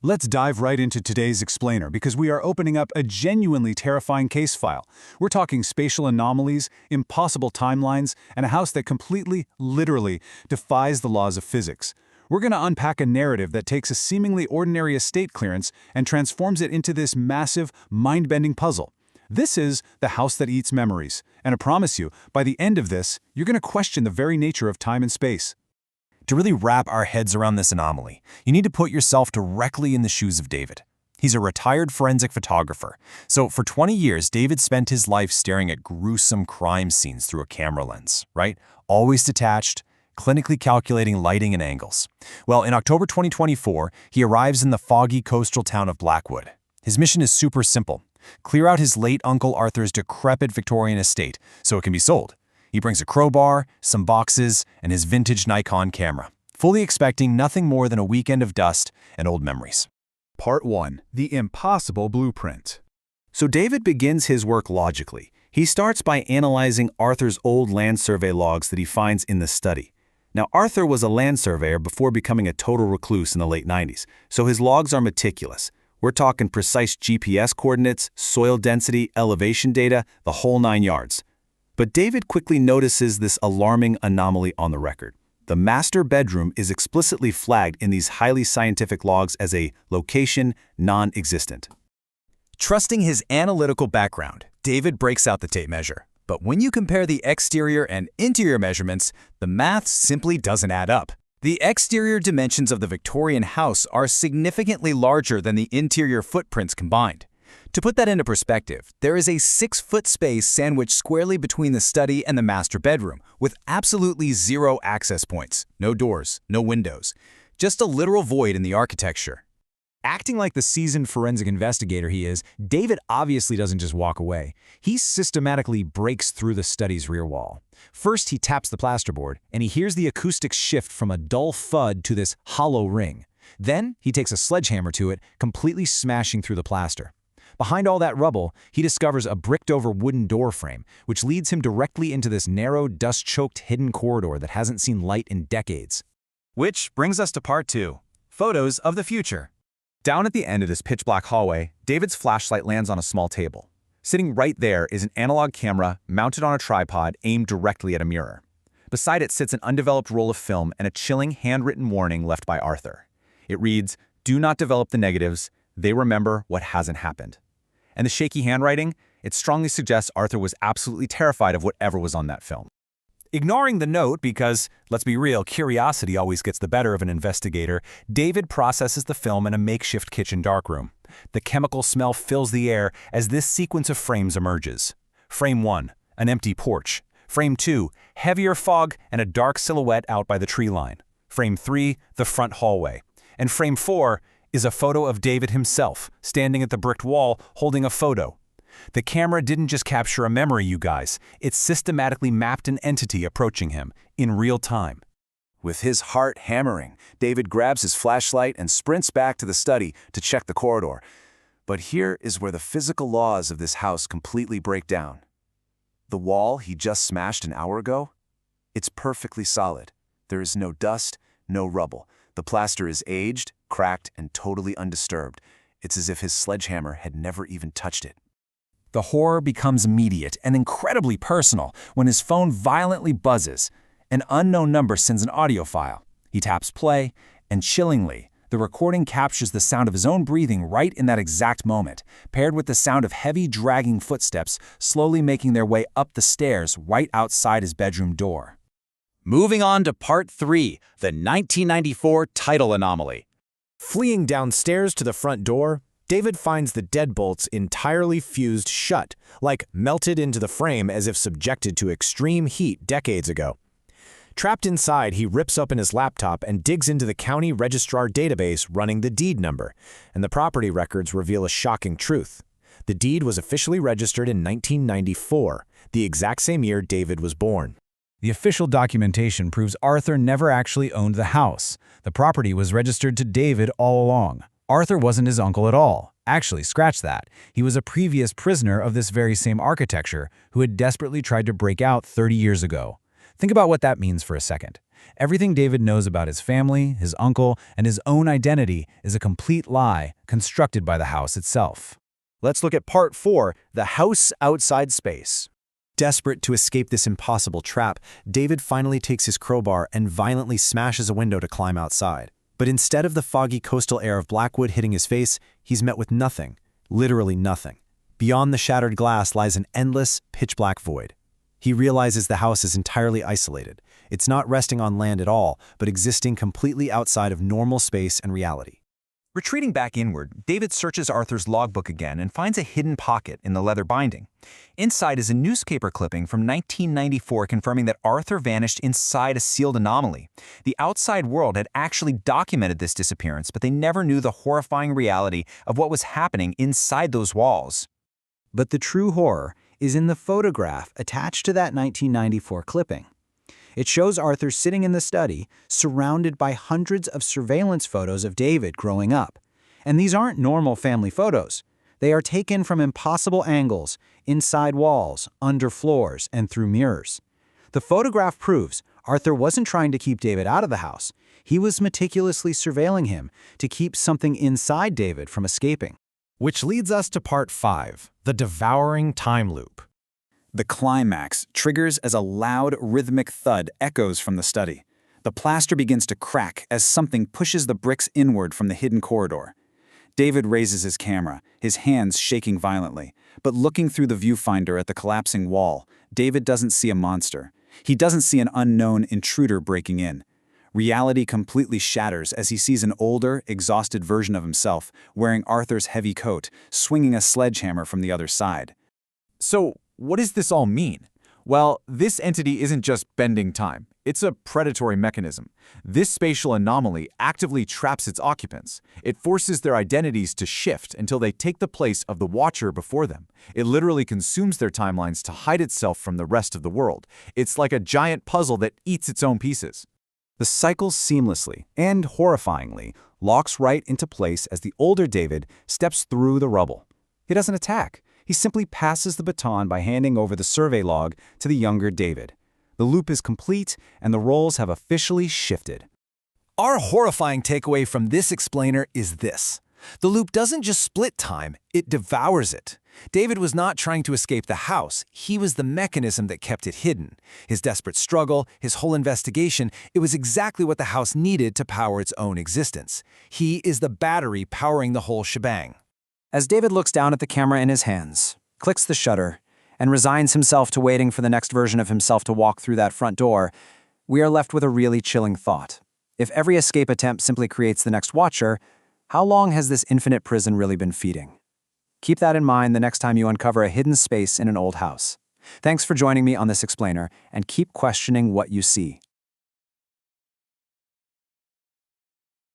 Let's dive right into today's explainer because we are opening up a genuinely terrifying case file. We're talking spatial anomalies, impossible timelines, and a house that completely, literally, defies the laws of physics. We're going to unpack a narrative that takes a seemingly ordinary estate clearance and transforms it into this massive, mind-bending puzzle. This is The House That Eats Memories, and I promise you, by the end of this, you're going to question the very nature of time and space. To really wrap our heads around this anomaly, you need to put yourself directly in the shoes of David. He's a retired forensic photographer, so for 20 years, David spent his life staring at gruesome crime scenes through a camera lens, right? Always detached, clinically calculating lighting and angles. Well, in October 2024, he arrives in the foggy coastal town of Blackwood. His mission is super simple: clear out his late Uncle Arthur's decrepit Victorian estate so it can be sold. He brings a crowbar, some boxes, and his vintage Nikon camera, fully expecting nothing more than a weekend of dust and old memories. Part 1. The Impossible Blueprint. So David begins his work logically. He starts by analyzing Arthur's old land survey logs that he finds in the study. Now, Arthur was a land surveyor before becoming a total recluse in the late 90s, so his logs are meticulous. We're talking precise GPS coordinates, soil density, elevation data, the whole 9 yards. But David quickly notices this alarming anomaly on the record. The master bedroom is explicitly flagged in these highly scientific logs as a location non-existent. Trusting his analytical background, David breaks out the tape measure. But when you compare the exterior and interior measurements, the math simply doesn't add up. The exterior dimensions of the Victorian house are significantly larger than the interior footprints combined. To put that into perspective, there is a 6-foot space sandwiched squarely between the study and the master bedroom, with absolutely zero access points, no doors, no windows, just a literal void in the architecture. Acting like the seasoned forensic investigator he is, David obviously doesn't just walk away. He systematically breaks through the study's rear wall. First, he taps the plasterboard, and he hears the acoustics shift from a dull thud to this hollow ring. Then, he takes a sledgehammer to it, completely smashing through the plaster. Behind all that rubble, he discovers a bricked-over wooden door frame, which leads him directly into this narrow, dust-choked hidden corridor that hasn't seen light in decades. Which brings us to part 2, photos of the future. Down at the end of this pitch-black hallway, David's flashlight lands on a small table. Sitting right there is an analog camera mounted on a tripod aimed directly at a mirror. Beside it sits an undeveloped roll of film and a chilling handwritten warning left by Arthur. It reads, "Do not develop the negatives. They remember what hasn't happened." And the shaky handwriting, it strongly suggests Arthur was absolutely terrified of whatever was on that film. Ignoring the note because, let's be real, curiosity always gets the better of an investigator, David processes the film in a makeshift kitchen darkroom. The chemical smell fills the air as this sequence of frames emerges. Frame 1, an empty porch. Frame 2, heavier fog and a dark silhouette out by the tree line. Frame 3, the front hallway. And frame 4 is a photo of David himself, standing at the bricked wall, holding a photo. The camera didn't just capture a memory, you guys. It systematically mapped an entity approaching him, in real time. With his heart hammering, David grabs his flashlight and sprints back to the study to check the corridor. But here is where the physical laws of this house completely break down. The wall he just smashed an hour ago? It's perfectly solid. There is no dust, no rubble. The plaster is aged, cracked, and totally undisturbed. It's as if his sledgehammer had never even touched it. The horror becomes immediate and incredibly personal when his phone violently buzzes. An unknown number sends an audio file. He taps play, and chillingly, the recording captures the sound of his own breathing right in that exact moment, paired with the sound of heavy, dragging footsteps slowly making their way up the stairs right outside his bedroom door. Moving on to part 3, the 1994 title anomaly. Fleeing downstairs to the front door, David finds the deadbolts entirely fused shut, like melted into the frame as if subjected to extreme heat decades ago. Trapped inside, he rips open his laptop and digs into the county registrar database running the deed number, and the property records reveal a shocking truth. The deed was officially registered in 1994, the exact same year David was born. The official documentation proves Arthur never actually owned the house. The property was registered to David all along. Arthur wasn't his uncle at all. Actually, scratch that. He was a previous prisoner of this very same architecture who had desperately tried to break out 30 years ago. Think about what that means for a second. Everything David knows about his family, his uncle, and his own identity is a complete lie constructed by the house itself. Let's look at Part 4, the house outside space. Desperate to escape this impossible trap, David finally takes his crowbar and violently smashes a window to climb outside. But instead of the foggy coastal air of Blackwood hitting his face, he's met with nothing, literally nothing. Beyond the shattered glass lies an endless, pitch-black void. He realizes the house is entirely isolated. It's not resting on land at all, but existing completely outside of normal space and reality. Retreating back inward, David searches Arthur's logbook again and finds a hidden pocket in the leather binding. Inside is a newspaper clipping from 1994 confirming that Arthur vanished inside a sealed anomaly. The outside world had actually documented this disappearance, but they never knew the horrifying reality of what was happening inside those walls. But the true horror is in the photograph attached to that 1994 clipping. It shows Arthur sitting in the study, surrounded by hundreds of surveillance photos of David growing up. And these aren't normal family photos. They are taken from impossible angles, inside walls, under floors, and through mirrors. The photograph proves Arthur wasn't trying to keep David out of the house. He was meticulously surveilling him to keep something inside David from escaping. Which leads us to Part 5, the devouring time loop. The climax triggers as a loud, rhythmic thud echoes from the study. The plaster begins to crack as something pushes the bricks inward from the hidden corridor. David raises his camera, his hands shaking violently. But looking through the viewfinder at the collapsing wall, David doesn't see a monster. He doesn't see an unknown intruder breaking in. Reality completely shatters as he sees an older, exhausted version of himself, wearing Arthur's heavy coat, swinging a sledgehammer from the other side. So, what does this all mean? Well, this entity isn't just bending time. It's a predatory mechanism. This spatial anomaly actively traps its occupants. It forces their identities to shift until they take the place of the watcher before them. It literally consumes their timelines to hide itself from the rest of the world. It's like a giant puzzle that eats its own pieces. The cycle seamlessly and horrifyingly locks right into place as the older David steps through the rubble. He doesn't attack. He simply passes the baton by handing over the survey log to the younger David. The loop is complete, and the roles have officially shifted. Our horrifying takeaway from this explainer is this. The loop doesn't just split time, it devours it. David was not trying to escape the house. He was the mechanism that kept it hidden. His desperate struggle, his whole investigation, it was exactly what the house needed to power its own existence. He is the battery powering the whole shebang. As David looks down at the camera in his hands, clicks the shutter, and resigns himself to waiting for the next version of himself to walk through that front door, we are left with a really chilling thought. If every escape attempt simply creates the next watcher, how long has this infinite prison really been feeding? Keep that in mind the next time you uncover a hidden space in an old house. Thanks for joining me on this explainer, and keep questioning what you see.